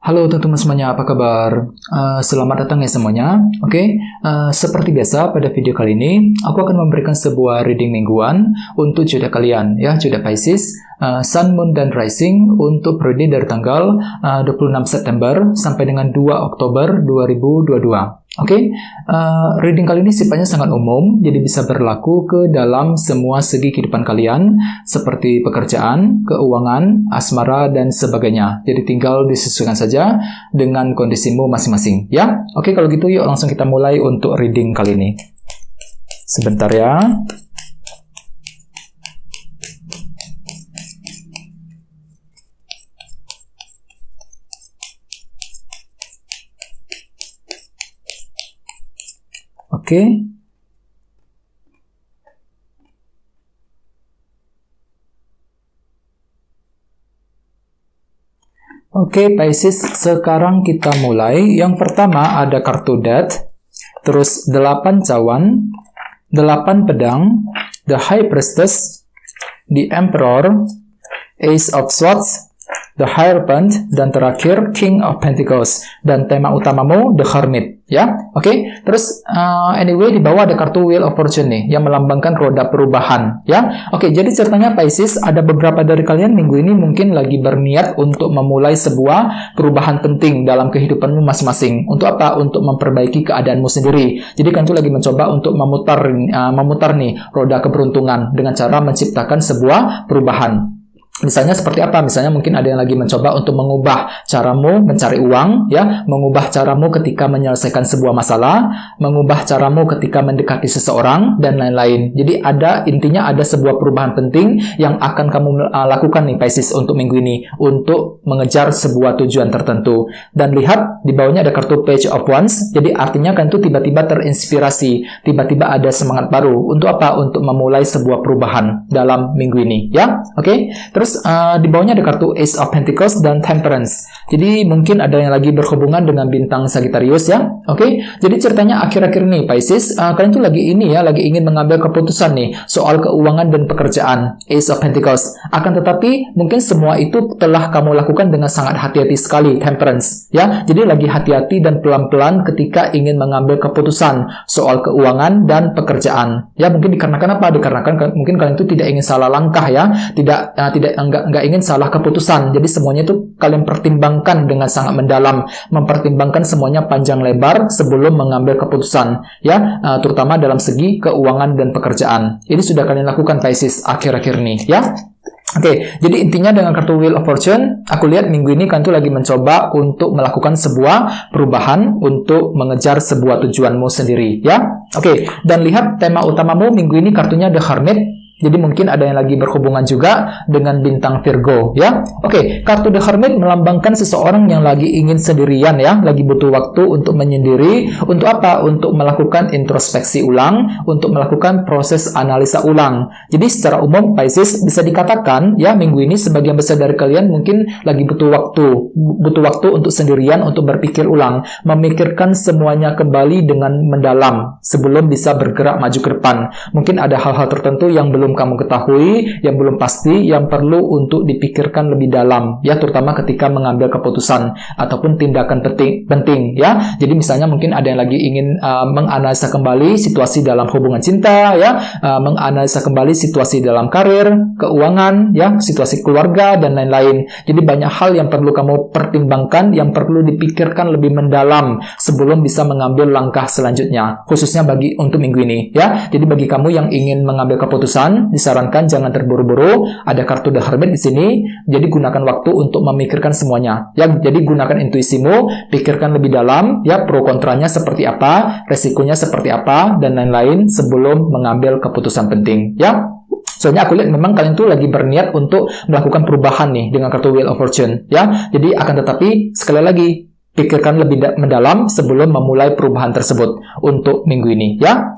Halo teman-teman semuanya, apa kabar? Selamat datang ya semuanya. Seperti biasa pada video kali ini, aku akan memberikan sebuah reading mingguan untuk zodiak kalian, ya, zodiak Pisces, Sun, Moon, dan Rising untuk periode dari tanggal 26 September sampai dengan 2 Oktober 2022. Reading kali ini sifatnya sangat umum, jadi bisa berlaku ke dalam semua segi kehidupan kalian, seperti pekerjaan, keuangan, asmara, dan sebagainya. Jadi tinggal disesuaikan saja dengan kondisimu masing-masing, ya. Kalau gitu yuk langsung kita mulai untuk reading kali ini. Sebentar ya. Pisces, sekarang kita mulai. Yang pertama ada kartu Death, terus 8 cawan, 8 pedang, The High Priestess, The Emperor, Ace of Swords, The Hierophant, dan terakhir King of Pentacles. Dan tema utamamu The Hermit, ya. Terus anyway di bawah ada kartu Wheel of Fortune nih yang melambangkan roda perubahan, ya. Jadi ceritanya Pisces, ada beberapa dari kalian minggu ini mungkin lagi berniat untuk memulai sebuah perubahan penting dalam kehidupanmu masing-masing. Untuk apa? Untuk memperbaiki keadaanmu sendiri. Jadi kan itu lagi mencoba untuk memutar nih roda keberuntungan dengan cara menciptakan sebuah perubahan. Misalnya seperti apa? Misalnya mungkin ada yang lagi mencoba untuk mengubah caramu mencari uang, ya, mengubah caramu ketika menyelesaikan sebuah masalah, mengubah caramu ketika mendekati seseorang, dan lain-lain. Jadi intinya ada sebuah perubahan penting yang akan kamu lakukan nih Pisces untuk minggu ini, untuk mengejar sebuah tujuan tertentu. Dan lihat di bawahnya ada kartu Page of Wands, jadi artinya kan itu tiba-tiba terinspirasi, tiba-tiba ada semangat baru. Untuk apa? Untuk memulai sebuah perubahan dalam minggu ini, ya. Terus di bawahnya ada kartu Ace of Pentacles dan Temperance. Jadi mungkin ada yang lagi berhubungan dengan bintang Sagittarius, ya. Jadi ceritanya akhir-akhir ini Pisces, kalian tuh lagi ingin mengambil keputusan nih soal keuangan dan pekerjaan, Ace of Pentacles. Akan tetapi mungkin semua itu telah kamu lakukan dengan sangat hati-hati sekali, Temperance, ya. Jadi lagi hati-hati dan pelan-pelan ketika ingin mengambil keputusan soal keuangan dan pekerjaan. Ya, mungkin dikarenakan apa? Dikarenakan mungkin kalian itu tidak ingin salah langkah, ya. Nggak ingin salah keputusan. Jadi semuanya itu kalian pertimbangkan dengan sangat mendalam, mempertimbangkan semuanya panjang lebar sebelum mengambil keputusan, ya, terutama dalam segi keuangan dan pekerjaan. Ini sudah kalian lakukan Pisces akhir-akhir ini, ya. Jadi intinya dengan kartu Wheel of Fortune, aku lihat minggu ini kalian tuh lagi mencoba untuk melakukan sebuah perubahan untuk mengejar sebuah tujuanmu sendiri, ya. Dan lihat tema utamamu minggu ini kartunya The Hermit. Jadi mungkin ada yang lagi berhubungan juga dengan bintang Virgo, ya. Kartu The Hermit melambangkan seseorang yang lagi ingin sendirian, ya, lagi butuh waktu untuk menyendiri. Untuk apa? Untuk melakukan introspeksi ulang, untuk melakukan proses analisa ulang. Jadi secara umum Pisces bisa dikatakan, ya, minggu ini sebagian besar dari kalian mungkin lagi butuh waktu untuk sendirian, untuk berpikir ulang, memikirkan semuanya kembali dengan mendalam sebelum bisa bergerak maju ke depan. Mungkin ada hal-hal tertentu yang belum kamu ketahui, yang belum pasti, yang perlu untuk dipikirkan lebih dalam, ya, terutama ketika mengambil keputusan ataupun tindakan penting, ya. Jadi misalnya mungkin ada yang lagi ingin menganalisa kembali situasi dalam hubungan cinta, ya, menganalisa kembali situasi dalam karir, keuangan, ya, situasi keluarga, dan lain-lain. Jadi banyak hal yang perlu kamu pertimbangkan, yang perlu dipikirkan lebih mendalam sebelum bisa mengambil langkah selanjutnya, khususnya untuk minggu ini, ya. Jadi bagi kamu yang ingin mengambil keputusan, disarankan jangan terburu-buru. Ada kartu The Hermit di sini. Jadi gunakan waktu untuk memikirkan semuanya, ya. Jadi gunakan intuisimu, pikirkan lebih dalam, ya, pro kontranya seperti apa, resikonya seperti apa, dan lain-lain sebelum mengambil keputusan penting, ya. Soalnya aku lihat memang kalian tuh lagi berniat untuk melakukan perubahan nih dengan kartu Wheel of Fortune, ya. Jadi akan tetapi sekali lagi pikirkan lebih mendalam sebelum memulai perubahan tersebut untuk minggu ini, ya.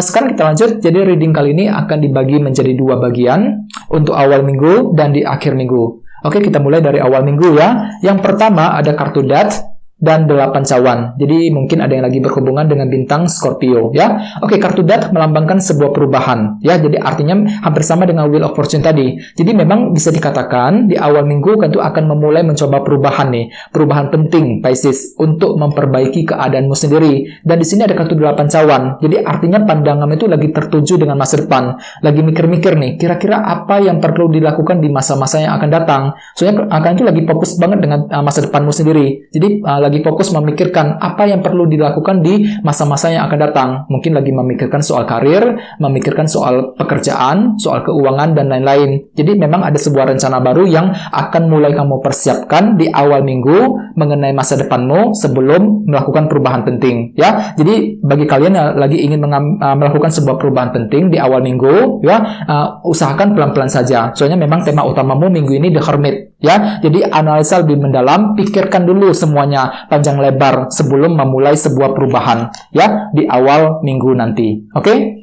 Sekarang kita lanjut. Jadi reading kali ini akan dibagi menjadi 2 bagian, untuk awal minggu dan di akhir minggu. Kita mulai dari awal minggu, ya. Yang pertama ada kartu Death. dan 8 cawan. Jadi mungkin ada yang lagi berhubungan dengan bintang Scorpio ya. Oke, kartu Death melambangkan sebuah perubahan ya. Jadi artinya hampir sama dengan Wheel of Fortune tadi. Jadi memang bisa dikatakan di awal minggu tentu akan memulai mencoba perubahan nih. Perubahan penting Pisces untuk memperbaiki keadaanmu sendiri. Dan di sini ada kartu 8 cawan. Jadi artinya pandangan itu lagi tertuju dengan masa depan. Lagi mikir-mikir nih, kira-kira apa yang perlu dilakukan di masa-masa yang akan datang. Soalnya akan itu lagi fokus banget dengan masa depanmu sendiri. Jadi lagi fokus memikirkan apa yang perlu dilakukan di masa-masa yang akan datang. Mungkin lagi memikirkan soal karir, memikirkan soal pekerjaan, soal keuangan, dan lain-lain. Jadi memang ada sebuah rencana baru yang akan mulai kamu persiapkan di awal minggu mengenai masa depanmu sebelum melakukan perubahan penting. Ya, jadi bagi kalian yang lagi ingin melakukan sebuah perubahan penting di awal minggu, ya usahakan pelan-pelan saja. Soalnya memang tema utamamu minggu ini The Hermit. Ya, jadi analisa lebih mendalam, pikirkan dulu semuanya panjang lebar sebelum memulai sebuah perubahan ya di awal minggu nanti. Oke?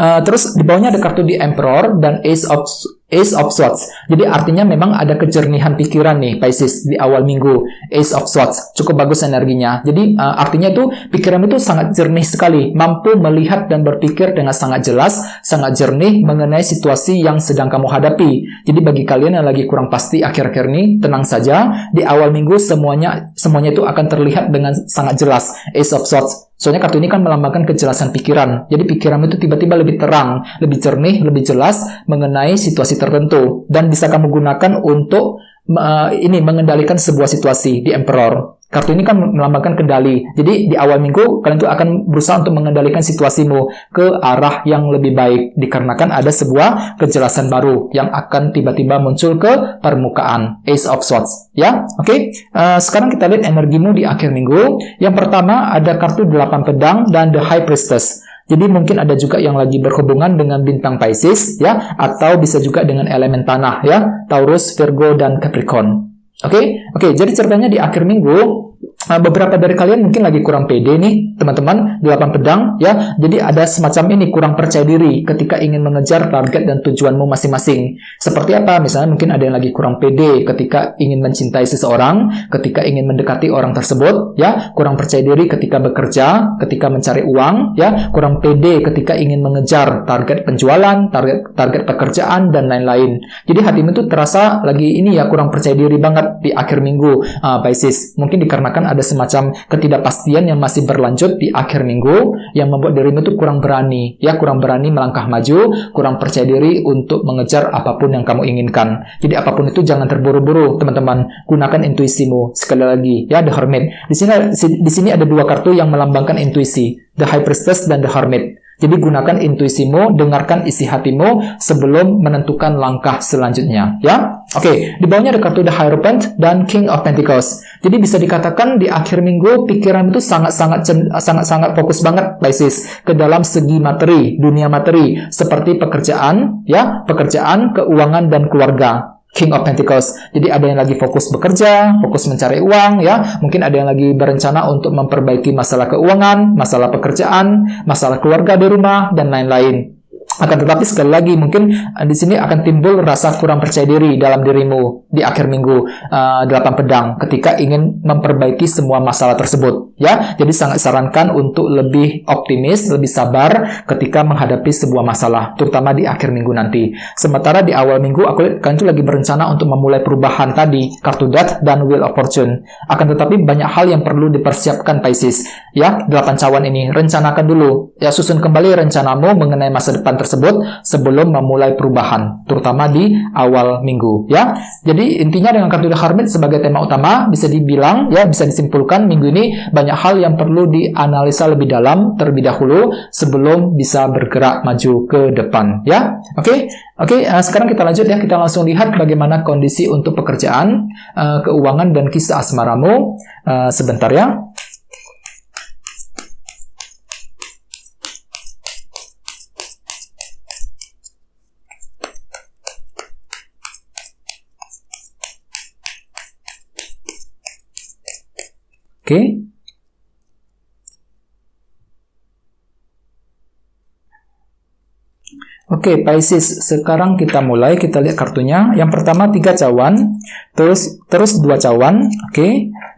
Terus di bawahnya ada kartu The Emperor dan Ace of Swords. Jadi artinya memang ada kejernihan pikiran nih Pisces di awal minggu. Ace of Swords cukup bagus energinya. Jadi artinya itu pikiran itu sangat jernih sekali, mampu melihat dan berpikir dengan sangat jelas, sangat jernih mengenai situasi yang sedang kamu hadapi. Jadi bagi kalian yang lagi kurang pasti akhir-akhir ini, tenang saja. Di awal minggu semuanya itu akan terlihat dengan sangat jelas. Ace of Swords. Soalnya kartu ini kan melambangkan kejelasan pikiran. Jadi pikiran itu tiba-tiba lebih terang, lebih jernih, lebih jelas mengenai situasi tertentu. Dan bisa kamu gunakan untuk mengendalikan sebuah situasi di Emperor. Kartu ini kan melambangkan kendali. Jadi di awal minggu kalian tuh akan berusaha untuk mengendalikan situasimu ke arah yang lebih baik dikarenakan ada sebuah kejelasan baru yang akan tiba-tiba muncul ke permukaan. Ace of Swords, ya. Oke. Sekarang kita lihat energimu di akhir minggu. Yang pertama ada kartu 8 pedang dan The High Priestess. Jadi mungkin ada juga yang lagi berhubungan dengan bintang Pisces, ya, atau bisa juga dengan elemen tanah, ya, Taurus, Virgo, dan Capricorn. Oke, jadi ceritanya di akhir minggu, beberapa dari kalian mungkin lagi kurang pede nih, teman-teman, 8 pedang, ya. Jadi ada semacam ini, kurang percaya diri ketika ingin mengejar target dan tujuanmu masing-masing. Seperti apa? Misalnya mungkin ada yang lagi kurang pede ketika ingin mencintai seseorang, ketika ingin mendekati orang tersebut, ya. Kurang percaya diri ketika bekerja, ketika mencari uang, ya. Kurang pede ketika ingin mengejar target penjualan, target pekerjaan, dan lain-lain. Jadi hatimu tuh terasa lagi ini ya, kurang percaya diri banget di akhir minggu, Pisces. Mungkin dikarenakan ada semacam ketidakpastian yang masih berlanjut di akhir minggu yang membuat dirimu itu kurang berani, ya, kurang berani melangkah maju, kurang percaya diri untuk mengejar apapun yang kamu inginkan. Jadi apapun itu jangan terburu-buru, teman-teman. Gunakan intuisimu. Sekali lagi, ya, The Hermit. Di sini ada dua kartu yang melambangkan intuisi, The High Priestess dan The Hermit. Jadi gunakan intuisimu, dengarkan isi hatimu sebelum menentukan langkah selanjutnya, ya. Oke, di bawahnya ada kartu The Hierophant dan King of Pentacles. Jadi bisa dikatakan di akhir minggu pikiran itu sangat fokus banget, Pisces, ke dalam segi materi, dunia materi, seperti pekerjaan, ya, pekerjaan, keuangan, dan keluarga. King of Pentacles. Jadi ada yang lagi fokus bekerja, fokus mencari uang, ya. Mungkin ada yang lagi berencana untuk memperbaiki masalah keuangan, masalah pekerjaan, masalah keluarga di rumah, dan lain-lain. Akan tetapi sekali lagi mungkin di sini akan timbul rasa kurang percaya diri dalam dirimu di akhir minggu 8 pedang ketika ingin memperbaiki semua masalah tersebut, ya. Jadi sangat sarankan untuk lebih optimis, lebih sabar ketika menghadapi sebuah masalah, terutama di akhir minggu nanti. Sementara di awal minggu kalian tuh lagi berencana untuk memulai perubahan tadi, kartu Death dan Wheel of Fortune. Akan tetapi banyak hal yang perlu dipersiapkan, Pisces, ya. 8 cawan ini rencanakan dulu, ya, susun kembali rencanamu mengenai masa depan tersebut sebelum memulai perubahan, terutama di awal minggu, ya. Jadi intinya dengan kartu The Hermit sebagai tema utama bisa dibilang, ya, bisa disimpulkan minggu ini banyak hal yang perlu dianalisa lebih dalam terlebih dahulu sebelum bisa bergerak maju ke depan, ya. Oke, sekarang kita lanjut, ya, kita langsung lihat bagaimana kondisi untuk pekerjaan, keuangan, dan kisah asmaramu. Sebentar, ya. Oke, Pisces, sekarang kita mulai, kita lihat kartunya. Yang pertama 3 cawan, terus 2 cawan, oke.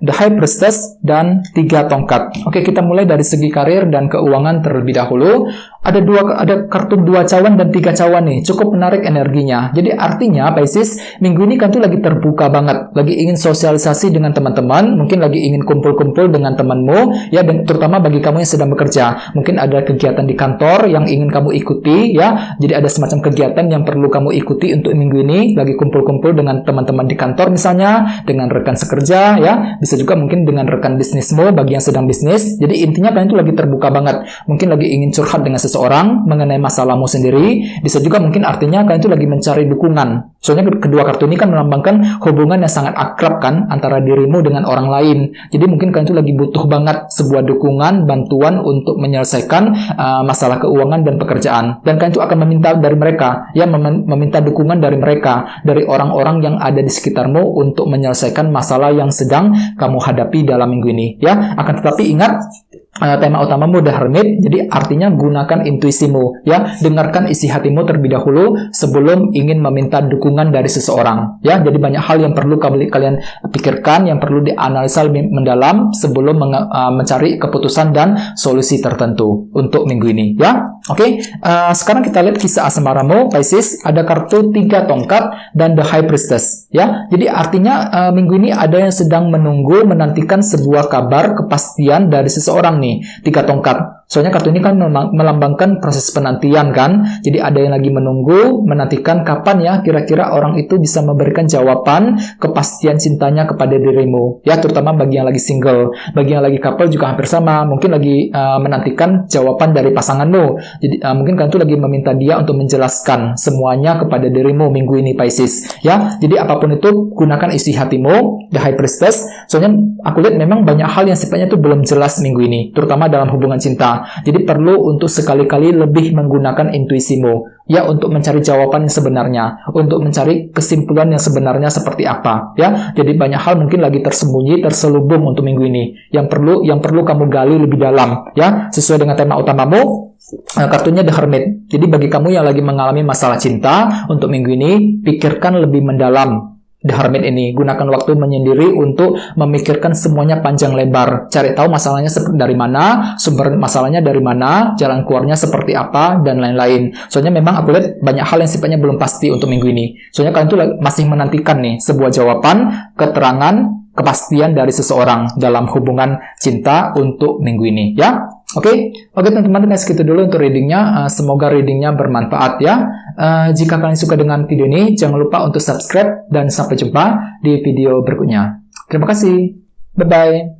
The High Priestess, dan 3 tongkat. Oke, kita mulai dari segi karir dan keuangan terlebih dahulu. Ada kartu 2 cawan dan 3 cawan nih, cukup menarik energinya. Jadi artinya Pisces, minggu ini kan tuh lagi terbuka banget, lagi ingin sosialisasi dengan teman-teman, mungkin lagi ingin kumpul-kumpul dengan temanmu, ya, dan terutama bagi kamu yang sedang bekerja. Mungkin ada kegiatan di kantor yang ingin kamu ikuti, ya. Jadi ada semacam kegiatan yang perlu kamu ikuti untuk minggu ini, lagi kumpul-kumpul dengan teman-teman di kantor misalnya, dengan rekan sekerja, ya. Bisa juga mungkin dengan rekan bisnismu bagi yang sedang bisnis. Jadi intinya kalian tuh lagi terbuka banget. Mungkin lagi ingin curhat dengan seseorang mengenai masalahmu sendiri. Bisa juga mungkin artinya kalian itu lagi mencari dukungan. Soalnya kedua kartu ini kan melambangkan hubungan yang sangat akrab kan antara dirimu dengan orang lain. Jadi mungkin kalian itu lagi butuh banget sebuah dukungan, bantuan untuk menyelesaikan masalah keuangan dan pekerjaan. Dan kalian itu akan meminta dari mereka, ya, meminta dukungan dari mereka, dari orang-orang yang ada di sekitarmu untuk menyelesaikan masalah yang sedang kamu hadapi dalam minggu ini, ya. Akan tetapi ingat, tema utamamu The Hermit, jadi artinya gunakan intuisimu, ya. Dengarkan isi hatimu terlebih dahulu sebelum ingin meminta dukungan dari seseorang, ya. Jadi banyak hal yang perlu kalian pikirkan, yang perlu dianalisa lebih mendalam sebelum mencari keputusan dan solusi tertentu untuk minggu ini, ya. Oke, sekarang kita lihat kisah asmaramu, Pisces. Ada kartu 3 tongkat dan The High Priestess, ya. Jadi artinya minggu ini ada yang sedang menantikan sebuah kabar kepastian dari seseorang nih. 3 tongkat. Soalnya kartu ini kan melambangkan proses penantian kan. Jadi ada yang lagi menantikan kapan ya kira-kira orang itu bisa memberikan jawaban kepastian cintanya kepada dirimu. Ya, terutama bagi yang lagi single. Bagi yang lagi couple juga hampir sama. Mungkin lagi menantikan jawaban dari pasanganmu. Jadi mungkin kan itu lagi meminta dia untuk menjelaskan semuanya kepada dirimu minggu ini, Pisces. Ya, jadi apapun itu gunakan isi hatimu, The High Priestess. Soalnya aku lihat memang banyak hal yang sifatnya itu belum jelas minggu ini, terutama dalam hubungan cinta. Jadi perlu untuk sekali-kali lebih menggunakan intuisimu, ya, untuk mencari jawaban yang sebenarnya, untuk mencari kesimpulan yang sebenarnya seperti apa, ya. Jadi banyak hal mungkin lagi tersembunyi, terselubung untuk minggu ini yang perlu kamu gali lebih dalam, ya, sesuai dengan tema utamamu. Kartunya The Hermit. Jadi bagi kamu yang lagi mengalami masalah cinta untuk minggu ini, pikirkan lebih mendalam The Hermit ini. Gunakan waktu menyendiri untuk memikirkan semuanya panjang lebar. Cari tahu masalahnya dari mana, sumber masalahnya dari mana, jalan keluarnya seperti apa, dan lain-lain. Soalnya memang aku lihat banyak hal yang sifatnya belum pasti untuk minggu ini. Soalnya kalian tuh masih menantikan nih sebuah jawaban, keterangan, kepastian dari seseorang dalam hubungan cinta untuk minggu ini, ya. Oke, teman-teman, segitu dulu untuk readingnya. Semoga readingnya bermanfaat, ya. Jika kalian suka dengan video ini, jangan lupa untuk subscribe dan sampai jumpa di video berikutnya. Terima kasih. Bye-bye.